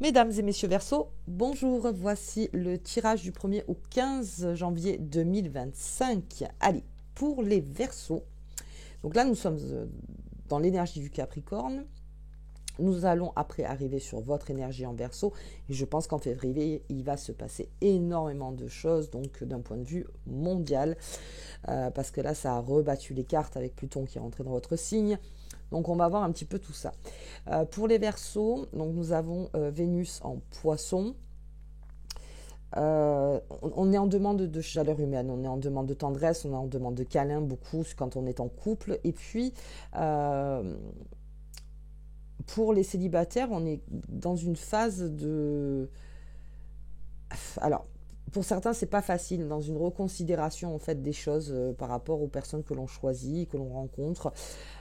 Mesdames et messieurs Verseaux, bonjour, voici le tirage du 1er au 15 janvier 2025. Allez, pour les Verseaux, donc là nous sommes dans l'énergie du Capricorne. Nous allons après arriver sur votre énergie en Verseau et je pense qu'en février, il va se passer énormément de choses, donc d'un point de vue mondial, parce que là, ça a rebattu les cartes avec Pluton qui est rentré dans votre signe. Donc on va voir un petit peu tout ça. Pour les Verseaux, donc nous avons Vénus en Poisson. On est en demande de chaleur humaine, on est en demande de tendresse, on est en demande de câlin beaucoup quand on est en couple. Et puis, pour les célibataires, on est dans une phase de... Alors, pour certains, c'est pas facile, dans une reconsidération en fait des choses par rapport aux personnes que l'on choisit, que l'on rencontre.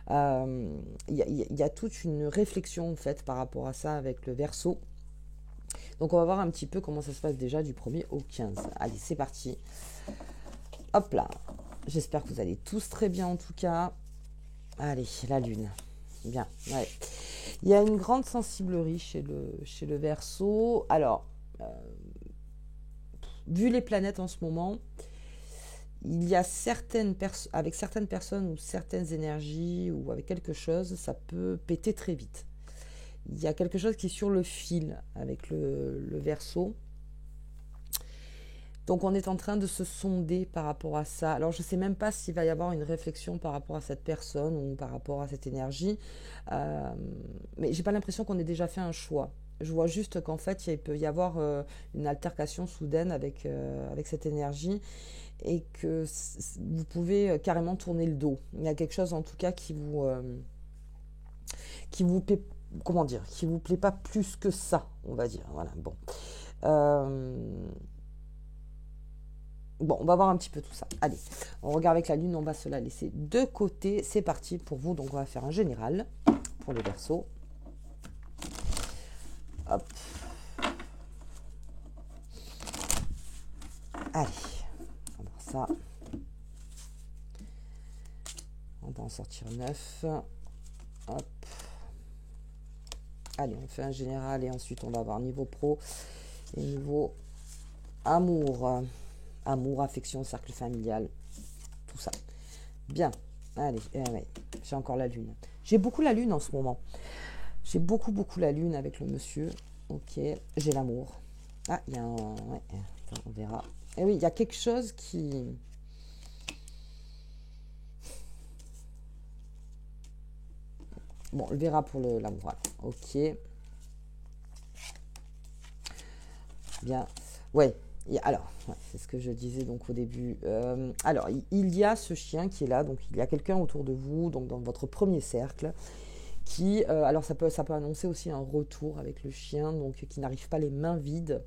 Il y a toute une réflexion en fait par rapport à ça avec le Verseau. Donc on va voir un petit peu comment ça se passe déjà du 1er au 15. Allez, c'est parti. Hop là. J'espère que vous allez tous très bien en tout cas. Allez, la Lune. Bien, ouais. Il y a une grande sensiblerie chez le Verseau. Alors, vu les planètes en ce moment, il y a avec certaines personnes ou certaines énergies ou avec quelque chose, ça peut péter très vite. Il y a quelque chose qui est sur le fil avec le Verseau. Donc on est en train de se sonder par rapport à ça. Alors je ne sais même pas s'il va y avoir une réflexion par rapport à cette personne ou par rapport à cette énergie. Mais j'ai pas l'impression qu'on ait déjà fait un choix. Je vois juste qu'en fait il peut y avoir une altercation soudaine avec cette énergie et que vous pouvez carrément tourner le dos. Il y a quelque chose en tout cas qui vous plaît, comment dire, qui vous plaît pas plus que ça, on va dire. Voilà, bon. Bon, on va voir un petit peu tout ça. Allez, on regarde avec la Lune, on va se la laisser de côté. C'est parti pour vous. Donc, on va faire un général pour les Verseaux. Hop. Allez, on va voir ça. On va en sortir 9. Hop. Allez, on fait un général et ensuite on va voir niveau pro et niveau amour. Amour, affection, cercle familial, tout ça. Bien, allez, ouais, j'ai encore la Lune. J'ai beaucoup la Lune en ce moment. J'ai beaucoup la Lune avec le monsieur. Ok, j'ai l'amour. Ah, il y a un... Ouais, attends, on verra. Et oui, il y a quelque chose qui... Bon, on le verra pour l'amour. Voilà. Ok. Bien. Ouais. Alors, ouais, c'est ce que je disais donc au début. Alors, il y a ce chien qui est là, donc il y a quelqu'un autour de vous, donc dans votre premier cercle, qui, alors ça peut annoncer aussi un retour avec le chien, donc qui n'arrive pas les mains vides.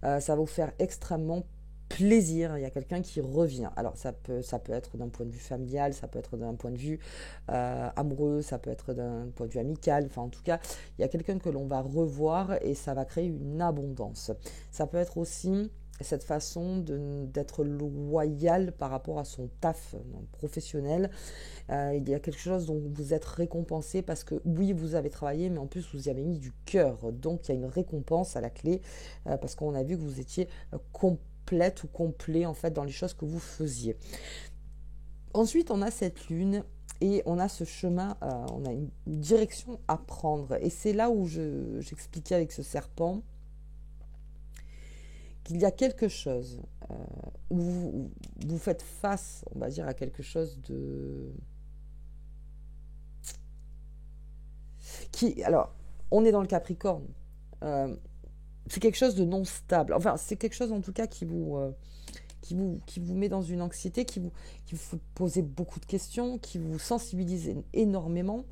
Ça va vous faire extrêmement plaisir. Il y a quelqu'un qui revient. Alors ça peut être d'un point de vue familial, ça peut être d'un point de vue amoureux, ça peut être d'un point de vue amical. Enfin en tout cas, il y a quelqu'un que l'on va revoir et ça va créer une abondance. Ça peut être aussi cette façon d'être loyal par rapport à son taf professionnel. Il y a quelque chose dont vous êtes récompensé parce que oui, vous avez travaillé, mais en plus, vous y avez mis du cœur. Donc, il y a une récompense à la clé parce qu'on a vu que vous étiez complète ou complet en fait dans les choses que vous faisiez. Ensuite, on a cette lune et on a ce chemin, on a une direction à prendre. Et c'est là où j'expliquais avec ce serpent qu'il y a quelque chose où vous faites face, on va dire, à quelque chose de... Alors, on est dans le Capricorne. C'est quelque chose de non stable. Enfin, c'est quelque chose en tout cas qui vous met dans une anxiété, qui vous fait poser beaucoup de questions, qui vous sensibilise énormément.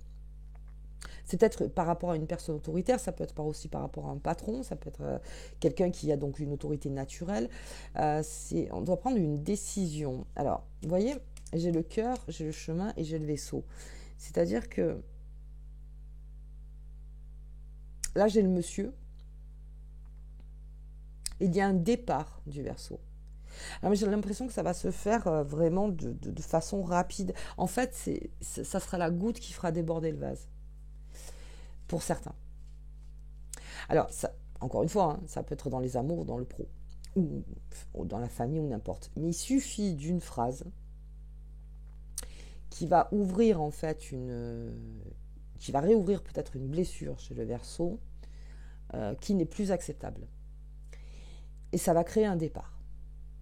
C'est peut-être par rapport à une personne autoritaire, ça peut être aussi par rapport à un patron, ça peut être quelqu'un qui a donc une autorité naturelle. On doit prendre une décision. Alors, vous voyez, j'ai le cœur, j'ai le chemin et j'ai le vaisseau. C'est-à-dire que là, j'ai le monsieur. Il y a un départ du Verseau. Alors, j'ai l'impression que ça va se faire vraiment de façon rapide. En fait, ça sera la goutte qui fera déborder le vase. Pour certains. Alors, ça, encore une fois, hein, ça peut être dans les amours, dans le pro, ou dans la famille, ou n'importe. Mais il suffit d'une phrase qui va ouvrir en fait qui va réouvrir peut-être une blessure chez le Verseau qui n'est plus acceptable. Et ça va créer un départ.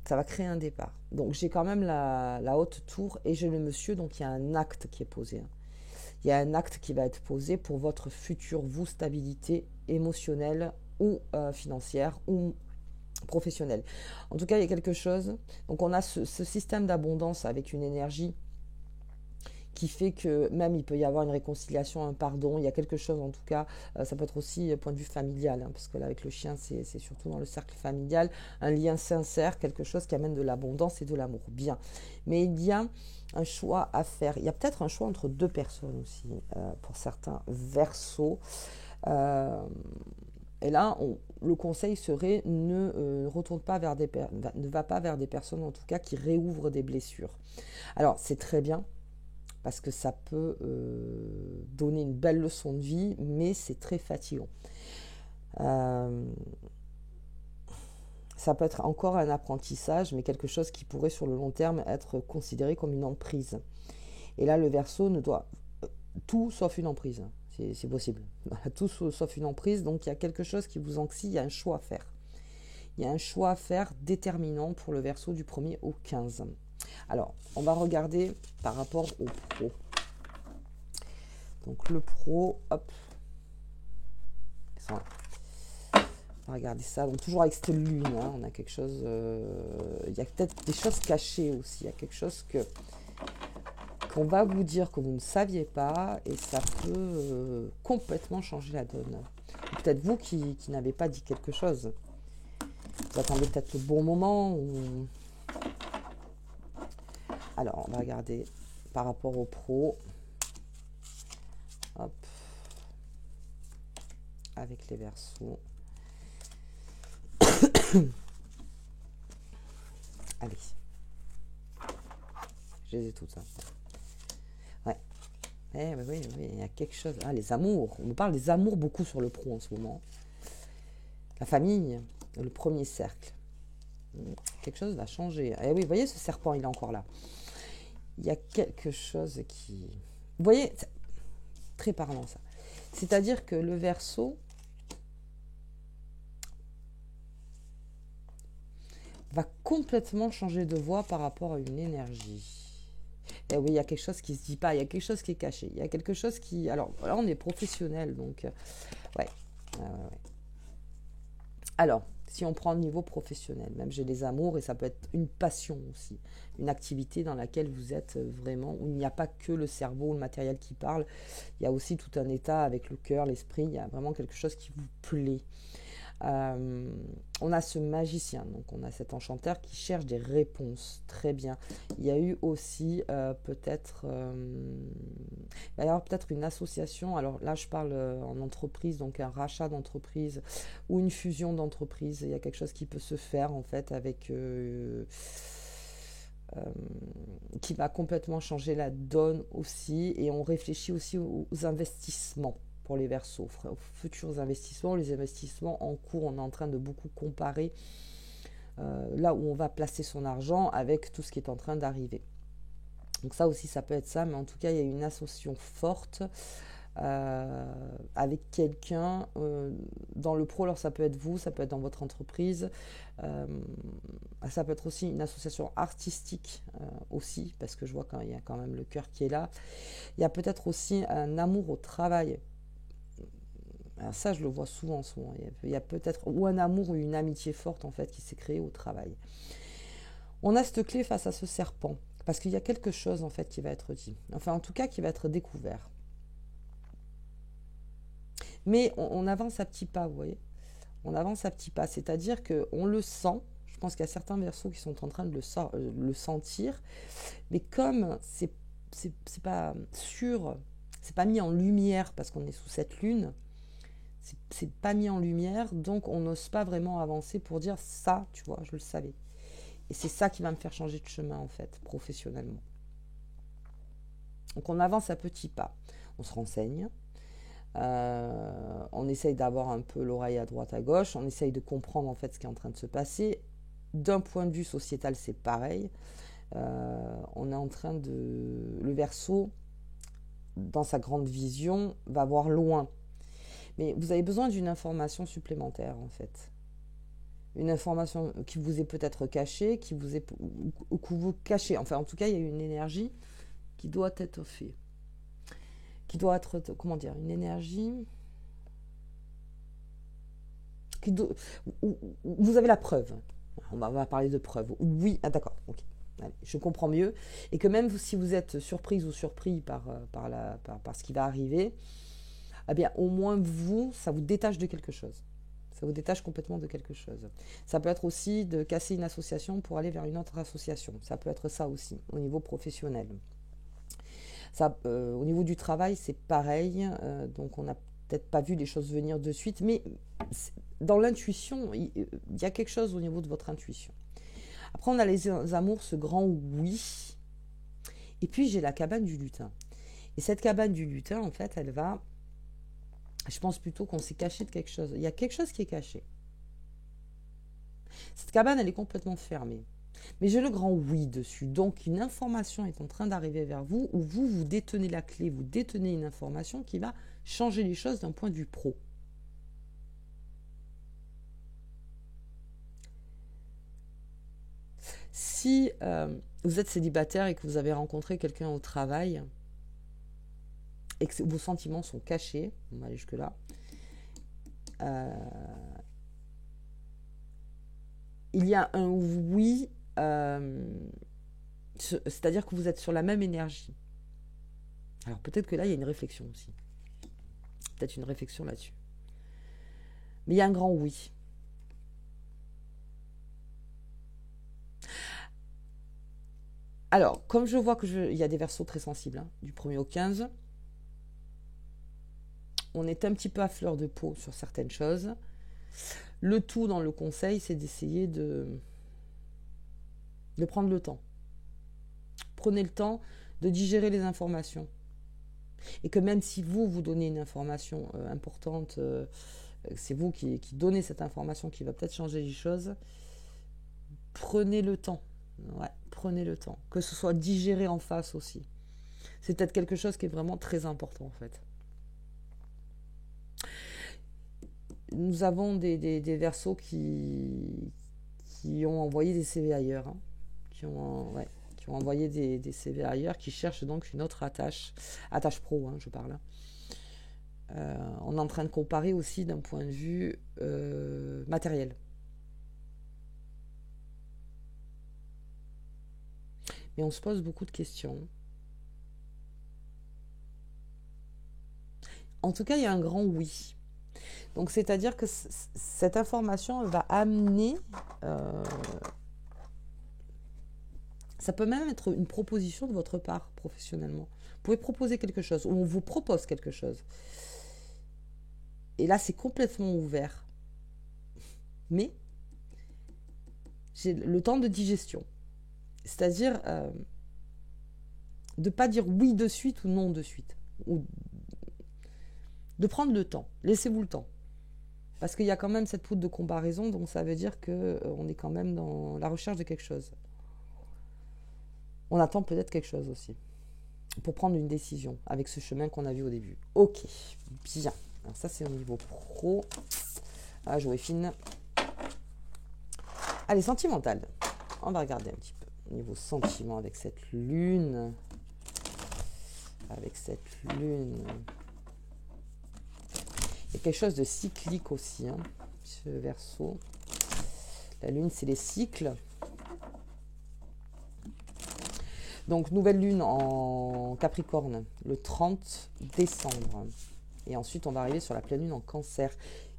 Ça va créer un départ. Donc j'ai quand même la haute tour et j'ai le monsieur, donc il y a un acte qui est posé. Il y a un acte qui va être posé pour votre future, vous, stabilité émotionnelle ou financière ou professionnelle. En tout cas, il y a quelque chose. Donc on a ce système d'abondance avec une énergie qui fait que même il peut y avoir une réconciliation, un pardon, il y a quelque chose en tout cas, ça peut être aussi point de vue familial, hein, parce que là avec le chien c'est surtout dans le cercle familial, un lien sincère, quelque chose qui amène de l'abondance et de l'amour, bien. Mais il y a un choix à faire, il y a peut-être un choix entre deux personnes aussi, pour certains Verseaux. Et là, le conseil serait ne retourne pas vers ne va pas vers des personnes en tout cas qui réouvrent des blessures. Alors c'est très bien, parce que ça peut donner une belle leçon de vie, mais c'est très fatigant. Ça peut être encore un apprentissage, mais quelque chose qui pourrait sur le long terme être considéré comme une emprise. Et là, le Verseau ne doit tout sauf une emprise. C'est possible. Tout sauf une emprise, donc il y a quelque chose qui vous anxie, il y a un choix à faire. Il y a un choix à faire déterminant pour le Verseau du 1er au 15. Alors, on va regarder par rapport au pro. Donc le pro, hop. On va regarder ça. Donc toujours avec cette lune, hein, on a quelque chose. Il y a peut-être des choses cachées aussi. Il y a quelque chose qu'on va vous dire que vous ne saviez pas et ça peut complètement changer la donne. Peut-être vous qui n'avez pas dit quelque chose. Vous attendez peut-être le bon moment ou... Alors, on va regarder par rapport au pro. Hop. Avec les Verseaux. Allez. Je les ai toutes. Hein. Ouais. Oui, il y a quelque chose. Ah, les amours. On nous parle des amours beaucoup sur le pro en ce moment. La famille, le premier cercle. Quelque chose va changer. Eh oui, vous voyez, ce serpent, il est encore là. Il y a quelque chose qui... Vous voyez, c'est très parlant ça. C'est-à-dire que le Verseau va complètement changer de voie par rapport à une énergie. Et oui, il y a quelque chose qui ne se dit pas, il y a quelque chose qui est caché. Il y a quelque chose qui... Alors, là, on est professionnel, donc... ouais. Alors, si on prend le niveau professionnel, même j'ai des amours et ça peut être une passion aussi, une activité dans laquelle vous êtes vraiment, où il n'y a pas que le cerveau, le matériel qui parle, il y a aussi tout un état avec le cœur, l'esprit, il y a vraiment quelque chose qui vous plaît. On a ce magicien, donc on a cet enchanteur qui cherche des réponses, très bien. Il y a eu aussi peut-être, il va y avoir peut-être une association, alors là je parle en entreprise, donc un rachat d'entreprise ou une fusion d'entreprise, il y a quelque chose qui peut se faire en fait avec... qui va complètement changer la donne aussi, et on réfléchit aussi aux investissements pour les Verseaux, aux futurs investissements, les investissements en cours, on est en train de beaucoup comparer là où on va placer son argent avec tout ce qui est en train d'arriver. Donc ça aussi, ça peut être ça, mais en tout cas, il y a une association forte avec quelqu'un dans le pro. Alors ça peut être vous, ça peut être dans votre entreprise, ça peut être aussi une association artistique aussi, parce que je vois qu'il y a quand même le cœur qui est là. Il y a peut-être aussi un amour au travail. Alors ça, je le vois souvent en ce moment. Il y a peut-être ou un amour ou une amitié forte en fait qui s'est créée au travail. On a cette clé face à ce serpent parce qu'il y a quelque chose en fait qui va être dit. Enfin, en tout cas, qui va être découvert. Mais on avance à petits pas, vous voyez. On avance à petits pas, c'est-à-dire qu'on le sent. Je pense qu'il y a certains Verseaux qui sont en train de le sentir, mais comme c'est pas sûr, c'est pas mis en lumière parce qu'on est sous cette lune. C'est pas mis en lumière, donc on n'ose pas vraiment avancer pour dire ça, tu vois, je le savais. Et c'est ça qui va me faire changer de chemin, en fait, professionnellement. Donc on avance à petits pas. On se renseigne. On essaye d'avoir un peu l'oreille à droite, à gauche. On essaye de comprendre en fait ce qui est en train de se passer. D'un point de vue sociétal, c'est pareil. On est en train de... Le Verseau, dans sa grande vision, va voir loin. Mais vous avez besoin d'une information supplémentaire, en fait. Une information qui vous est peut-être cachée, qui vous est ou que vous cachez. Enfin, en tout cas, il y a une énergie qui doit être faite. Qui doit être, comment dire, une énergie qui doit, vous avez la preuve. On va parler de preuve. Oui, ah d'accord, ok. Allez, je comprends mieux. Et que même si vous êtes surprise ou surpris par ce qui va arriver, eh bien, au moins vous, ça vous détache de quelque chose. Ça vous détache complètement de quelque chose. Ça peut être aussi de casser une association pour aller vers une autre association. Ça peut être ça aussi, au niveau professionnel. Ça, au niveau du travail, c'est pareil. Donc, on n'a peut-être pas vu les choses venir de suite. Mais dans l'intuition, il y a quelque chose au niveau de votre intuition. Après, on a les amours, ce grand oui. Et puis, j'ai la cabane du lutin. Et cette cabane du lutin, en fait, elle va... Je pense plutôt qu'on s'est caché de quelque chose. Il y a quelque chose qui est caché. Cette cabane, elle est complètement fermée. Mais j'ai le grand oui dessus. Donc, une information est en train d'arriver vers vous où vous détenez la clé, vous détenez une information qui va changer les choses d'un point de vue pro. Si vous êtes célibataire et que vous avez rencontré quelqu'un au travail et que vos sentiments sont cachés, on va aller jusque-là, il y a un oui, c'est-à-dire que vous êtes sur la même énergie. Alors peut-être que là, il y a une réflexion aussi. Peut-être une réflexion là-dessus. Mais il y a un grand oui. Alors, comme je vois qu'il y a des versos très sensibles, hein, du 1er au 15, on est un petit peu à fleur de peau sur certaines choses. Le tout dans le conseil, c'est d'essayer de prendre le temps. Prenez le temps de digérer les informations. Et que même si vous donnez une information importante, c'est vous qui donnez cette information qui va peut-être changer les choses, prenez le temps. Ouais, prenez le temps. Que ce soit digéré en face aussi. C'est peut-être quelque chose qui est vraiment très important en fait. Nous avons des versos qui ont envoyé des CV ailleurs. Hein, qui ont envoyé des CV ailleurs, qui cherchent donc une autre attache pro, hein, je parle. On est en train de comparer aussi d'un point de vue matériel. Mais on se pose beaucoup de questions. En tout cas, il y a un grand oui. Donc, c'est-à-dire que cette information va amener... ça peut même être une proposition de votre part, professionnellement. Vous pouvez proposer quelque chose, ou on vous propose quelque chose. Et là, c'est complètement ouvert. Mais, j'ai le temps de digestion. C'est-à-dire de ne pas dire oui de suite ou non de suite. Ou de prendre le temps. Laissez-vous le temps. Parce qu'il y a quand même cette poudre de comparaison, donc ça veut dire qu'on est quand même dans la recherche de quelque chose. On attend peut-être quelque chose aussi. Pour prendre une décision avec ce chemin qu'on a vu au début. Ok, bien. Alors ça, c'est au niveau pro. À jouer fine. Allez, sentimental. On va regarder un petit peu. Au niveau sentiment avec cette lune. Avec cette lune. Il y a quelque chose de cyclique aussi, hein, ce Verseau. La lune, c'est les cycles. Donc, nouvelle lune en Capricorne, le 30 décembre. Et ensuite, on va arriver sur la pleine lune en Cancer,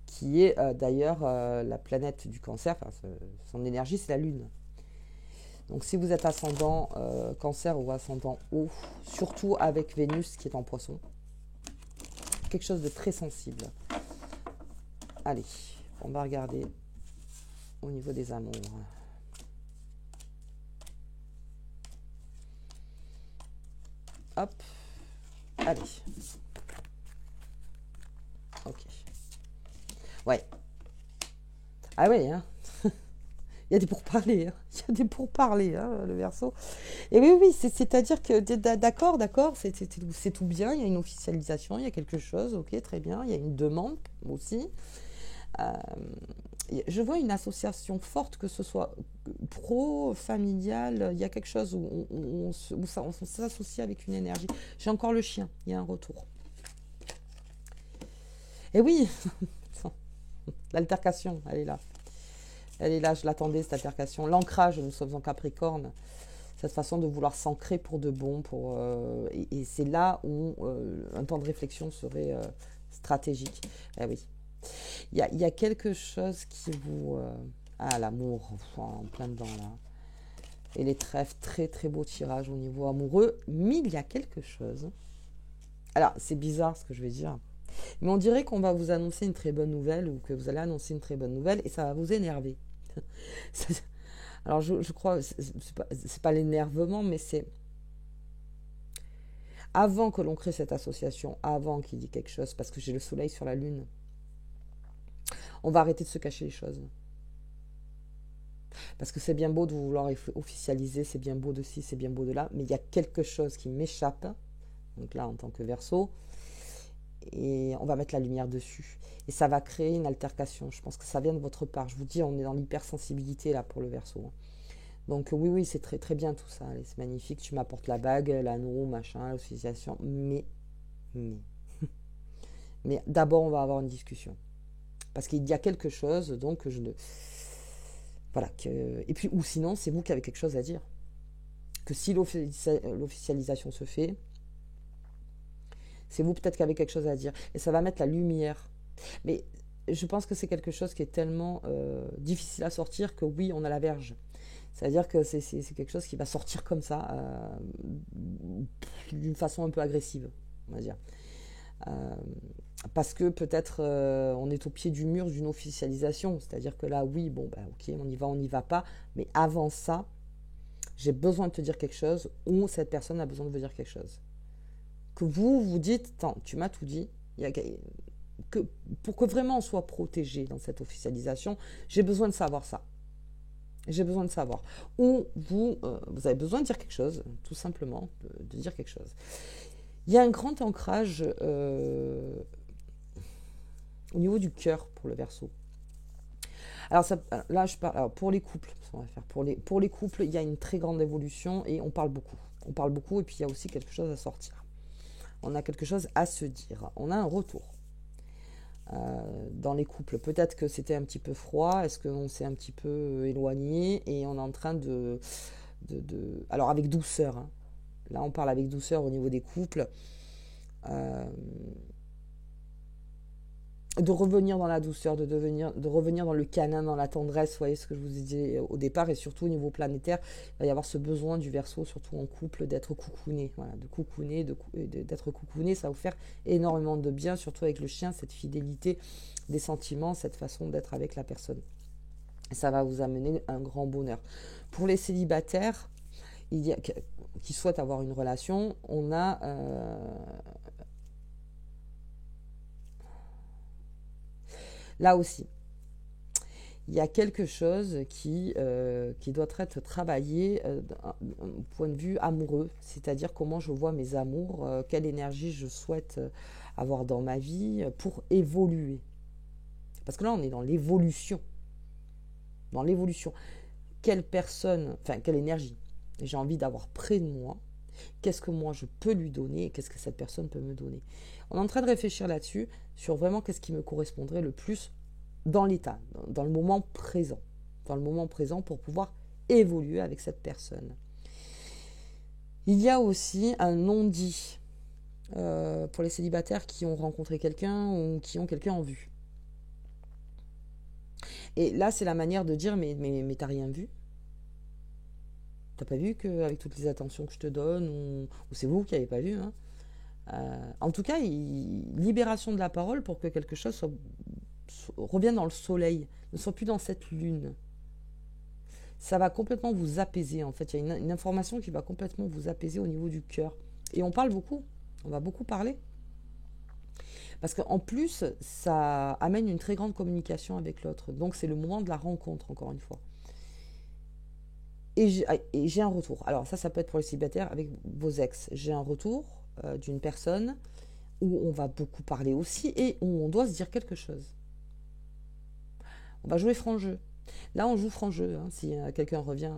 qui est d'ailleurs la planète du Cancer. Enfin, son énergie, c'est la lune. Donc, si vous êtes ascendant Cancer ou ascendant Eau, surtout avec Vénus qui est en Poisson, quelque chose de très sensible. Allez, on va regarder au niveau des amours. Hop, allez. Ouais. Ah ouais, hein. Il y a des pourparlers, hein. Il y a des pourparlers, hein, le Verseau. Et oui, oui, c'est-à-dire que d'accord, c'est tout bien, il y a une officialisation, il y a quelque chose, ok, très bien, il y a une demande aussi. Euh, je vois une association forte, que ce soit pro, familial, il y a quelque chose où on s'associe avec une énergie. J'ai encore le chien, il y a un retour. Et oui, l'altercation, elle est là. Elle est là, je l'attendais, cette altercation. L'ancrage, nous sommes en Capricorne. Cette façon de vouloir s'ancrer pour de bon. Et c'est là où un temps de réflexion serait stratégique. Eh oui. Il y a quelque chose qui vous... ah, l'amour, en plein dedans, là. Et les trèfles, très très beau tirage au niveau amoureux. Mais il y a quelque chose. Alors, c'est bizarre ce que je vais dire. Mais on dirait qu'on va vous annoncer une très bonne nouvelle ou que vous allez annoncer une très bonne nouvelle et ça va vous énerver. Alors, je crois, c'est pas l'énervement, mais c'est avant que l'on crée cette association, avant qu'il dit quelque chose, parce que j'ai le soleil sur la lune, on va arrêter de se cacher les choses. Parce que c'est bien beau de vouloir officialiser, c'est bien beau de ci, c'est bien beau de là, mais il y a quelque chose qui m'échappe, donc là en tant que Verseau, et on va mettre la lumière dessus. Et ça va créer une altercation. Je pense que ça vient de votre part. Je vous dis, on est dans l'hypersensibilité là pour le Verseau. Donc oui, oui, c'est très très bien tout ça. Allez, c'est magnifique. Tu m'apportes la bague, l'anneau, machin, l'association. Mais, mais d'abord, on va avoir une discussion. Parce qu'il y a quelque chose, donc je ne... Voilà. Et puis, ou sinon, c'est vous qui avez quelque chose à dire. Que si l'officialisation se fait, c'est vous peut-être qui avez quelque chose à dire. Et ça va mettre la lumière. Mais je pense que c'est quelque chose qui est tellement difficile à sortir que oui, on a la verge. C'est-à-dire que c'est quelque chose qui va sortir comme ça, d'une façon un peu agressive, on va dire. Parce que peut-être on est au pied du mur d'une officialisation. C'est-à-dire que là, oui, bon, ben, ok, on n'y va pas. Mais avant ça, j'ai besoin de te dire quelque chose ou cette personne a besoin de vous dire quelque chose. Que vous dites, attends, tu m'as tout dit, pour que vraiment on soit protégé dans cette officialisation, j'ai besoin de savoir ça. J'ai besoin de savoir. Ou vous avez besoin de dire quelque chose, tout simplement, de dire quelque chose. Il y a un grand ancrage au niveau du cœur pour le Verseau. Alors là, je parle pour les couples. On va faire pour les couples, il y a une très grande évolution et on parle beaucoup. On parle beaucoup et puis il y a aussi quelque chose à sortir. On a quelque chose à se dire. On a un retour. Dans les couples. Peut-être que c'était un petit peu froid, est-ce qu'on s'est un petit peu éloigné et on est en train alors avec douceur, hein. Là on parle avec douceur au niveau des couples, de revenir dans la douceur, de revenir dans le câlin, dans la tendresse, vous voyez ce que je vous disais au départ, et surtout au niveau planétaire, il va y avoir ce besoin du Verseau, surtout en couple, d'être coucouné, voilà, de coucouner, d'être coucouné, ça va vous faire énormément de bien, surtout avec le chien, cette fidélité des sentiments, cette façon d'être avec la personne. Ça va vous amener un grand bonheur. Pour les célibataires, qui souhaitent avoir une relation, on a... là aussi, il y a quelque chose qui doit être travaillé d'un point de vue amoureux, c'est-à-dire comment je vois mes amours, quelle énergie je souhaite avoir dans ma vie pour évoluer. Parce que là, on est dans l'évolution. Dans l'évolution. Quelle personne, enfin, quelle énergie j'ai envie d'avoir près de moi, qu'est-ce que moi je peux lui donner et qu'est-ce que cette personne peut me donner. On est en train de réfléchir là-dessus, sur vraiment qu'est-ce qui me correspondrait le plus dans l'état, dans le moment présent. Dans le moment présent pour pouvoir évoluer avec cette personne. Il y a aussi un non-dit pour les célibataires qui ont rencontré quelqu'un ou qui ont quelqu'un en vue. Et là, c'est la manière de dire, mais t'as rien vu? T'as pas vu qu'avec toutes les attentions que je te donne, ou c'est vous qui n'avez pas vu, hein, en tout cas, libération de la parole pour que quelque chose revienne dans le soleil, ne soit plus dans cette lune. Ça va complètement vous apaiser, en fait. Il y a une information qui va complètement vous apaiser au niveau du cœur. Et on parle beaucoup, on va beaucoup parler. Parce qu'en plus, ça amène une très grande communication avec l'autre. Donc c'est le moment de la rencontre, encore une fois. Et j'ai un retour. Alors ça peut être pour les célibataires avec vos ex. J'ai un retour d'une personne où on va beaucoup parler aussi et où on doit se dire quelque chose. On va jouer franc jeu. Là, on joue franc jeu. Hein, si quelqu'un revient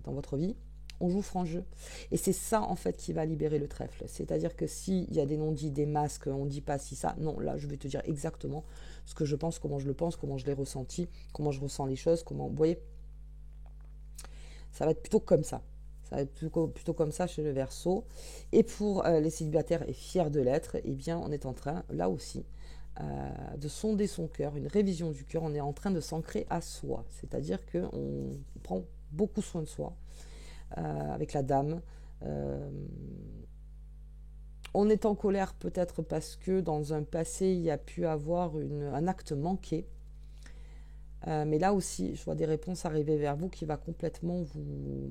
dans votre vie, on joue franc jeu. Et c'est ça, en fait, qui va libérer le trèfle. C'est-à-dire que s'il y a des non-dits, des masques, on ne dit pas si ça. Non, là, je vais te dire exactement ce que je pense, comment je le pense, comment je l'ai ressenti, comment je ressens les choses, comment... Vous voyez, ça va être plutôt comme ça. Ça va être plutôt comme ça chez le Verseau. Et pour les célibataires et fiers de l'être, eh bien, on est en train, là aussi, de sonder son cœur, une révision du cœur. On est en train de s'ancrer à soi. C'est-à-dire qu'on prend beaucoup soin de soi avec la dame. On est en colère peut-être parce que dans un passé, il y a pu avoir un acte manqué. Mais là aussi, je vois des réponses arriver vers vous qui va complètement vous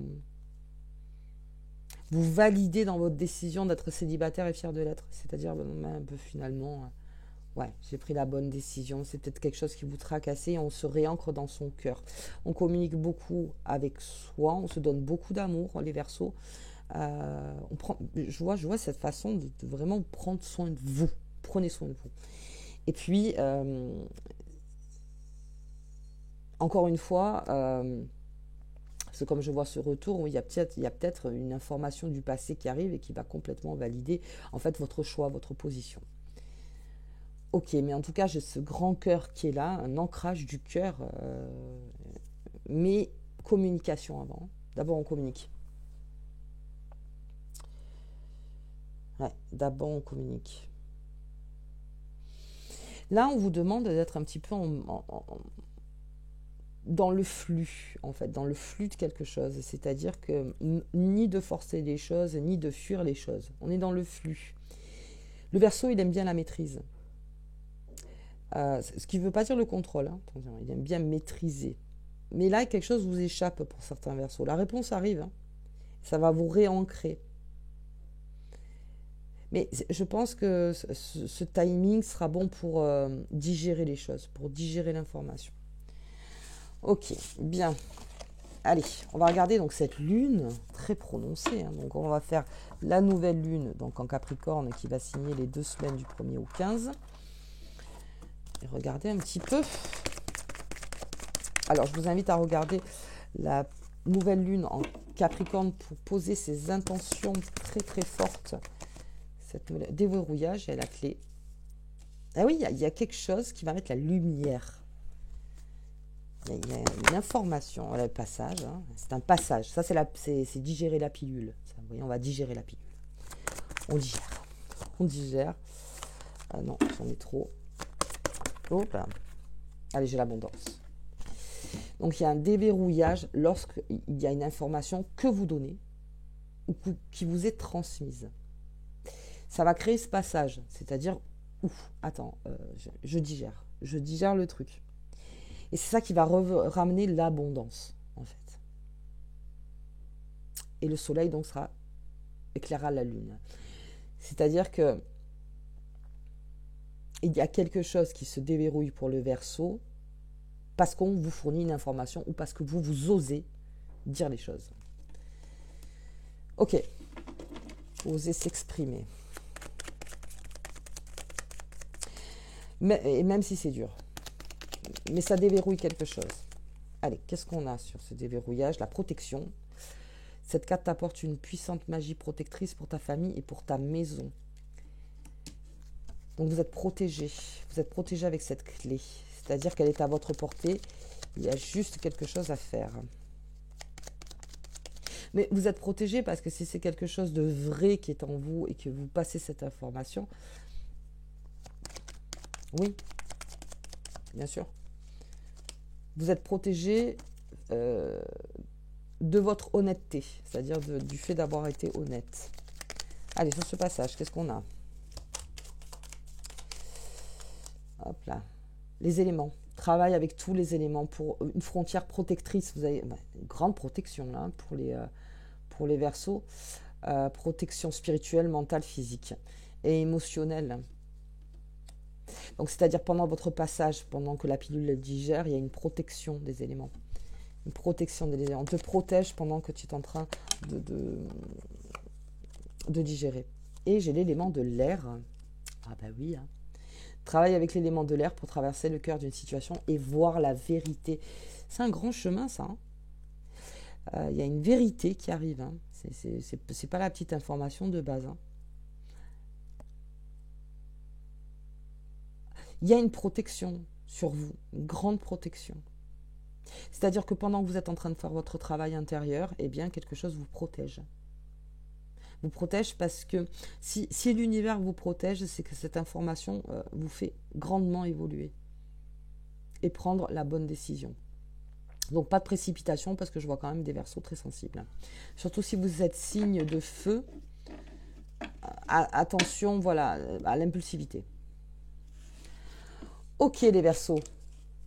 valider dans votre décision d'être célibataire et fier de l'être. C'est-à-dire, un peu finalement, ouais, j'ai pris la bonne décision. C'est peut-être quelque chose qui vous tracasse et on se réancre dans son cœur. On communique beaucoup avec soi, on se donne beaucoup d'amour, les Verseaux. Je vois cette façon de vraiment prendre soin de vous. Prenez soin de vous. Et puis, encore une fois, c'est comme je vois ce retour, il y a peut-être une information du passé qui arrive et qui va complètement valider en fait votre choix, votre position. Ok, mais en tout cas, j'ai ce grand cœur qui est là, un ancrage du cœur, mais communication avant. D'abord, on communique. Ouais, d'abord, on communique. Là, on vous demande d'être un petit peu dans le flux, en fait, dans le flux de quelque chose. C'est-à-dire que ni de forcer les choses, ni de fuir les choses. On est dans le flux. Le Verseau, il aime bien la maîtrise. Ce qui ne veut pas dire le contrôle. Hein. Il aime bien maîtriser. Mais là, quelque chose vous échappe pour certains Verseaux. La réponse arrive. Hein. Ça va vous réancrer. Mais je pense que ce timing sera bon pour digérer les choses, pour digérer l'information. Ok, bien. Allez, on va regarder donc cette lune très prononcée. Hein. Donc on va faire la nouvelle lune donc en Capricorne qui va signer les 2 semaines du 1er au 15. Et regardez un petit peu. Alors je vous invite à regarder la nouvelle lune en Capricorne pour poser ses intentions très très fortes. Cette déverrouillage est la clé. Ah oui, il y a quelque chose qui va mettre la lumière. Il y a une information, le passage, hein. C'est un passage. Ça, c'est digérer la pilule. Ça, vous voyez, on va digérer la pilule. On digère. On digère. Ah non, j'en ai trop. Hop là. Allez, j'ai l'abondance. Donc, il y a un déverrouillage lorsqu'il y a une information que vous donnez ou qui vous est transmise. Ça va créer ce passage. C'est-à-dire, attends, je digère. Je digère le truc. Et c'est ça qui va ramener l'abondance, en fait. Et le soleil, donc, éclairera la lune. C'est-à-dire que il y a quelque chose qui se déverrouille pour le Verseau parce qu'on vous fournit une information ou parce que vous osez dire les choses. Ok. Oser s'exprimer. Et même si c'est dur. Mais ça déverrouille quelque chose. Allez, qu'est-ce qu'on a sur ce déverrouillage? La protection. Cette carte t'apporte une puissante magie protectrice pour ta famille et pour ta maison. Donc vous êtes protégé. Vous êtes protégé avec cette clé. C'est-à-dire qu'elle est à votre portée. Il y a juste quelque chose à faire. Mais vous êtes protégé parce que si c'est quelque chose de vrai qui est en vous et que vous passez cette information, oui, bien sûr. Vous êtes protégé de votre honnêteté, c'est-à-dire du fait d'avoir été honnête. Allez, sur ce passage, qu'est-ce qu'on a? Hop là. Les éléments. Travaille avec tous les éléments pour une frontière protectrice. Vous avez une grande protection là pour les Verseaux. Protection spirituelle, mentale, physique et émotionnelle. Donc, c'est-à-dire pendant votre passage, pendant que la pilule digère, il y a une protection des éléments. Une protection des éléments. On te protège pendant que tu es en train de digérer. Et j'ai l'élément de l'air. Ah bah oui, hein. Travaille avec l'élément de l'air pour traverser le cœur d'une situation et voir la vérité. C'est un grand chemin, ça. Il y a une vérité qui arrive. Hein. C'est pas la petite information de base. Hein. Il y a une protection sur vous, une grande protection. C'est-à-dire que pendant que vous êtes en train de faire votre travail intérieur, eh bien, quelque chose vous protège. Vous protège parce que si l'univers vous protège, c'est que cette information vous fait grandement évoluer et prendre la bonne décision. Donc pas de précipitation parce que je vois quand même des Verseaux très sensibles. Surtout si vous êtes signe de feu, attention voilà, à l'impulsivité. Ok les Verseaux,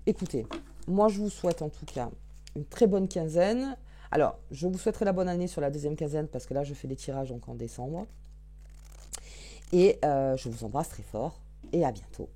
écoutez, moi je vous souhaite en tout cas une très bonne quinzaine. Alors, je vous souhaiterai la bonne année sur la deuxième quinzaine parce que là, je fais des tirages donc en décembre. Et je vous embrasse très fort et à bientôt.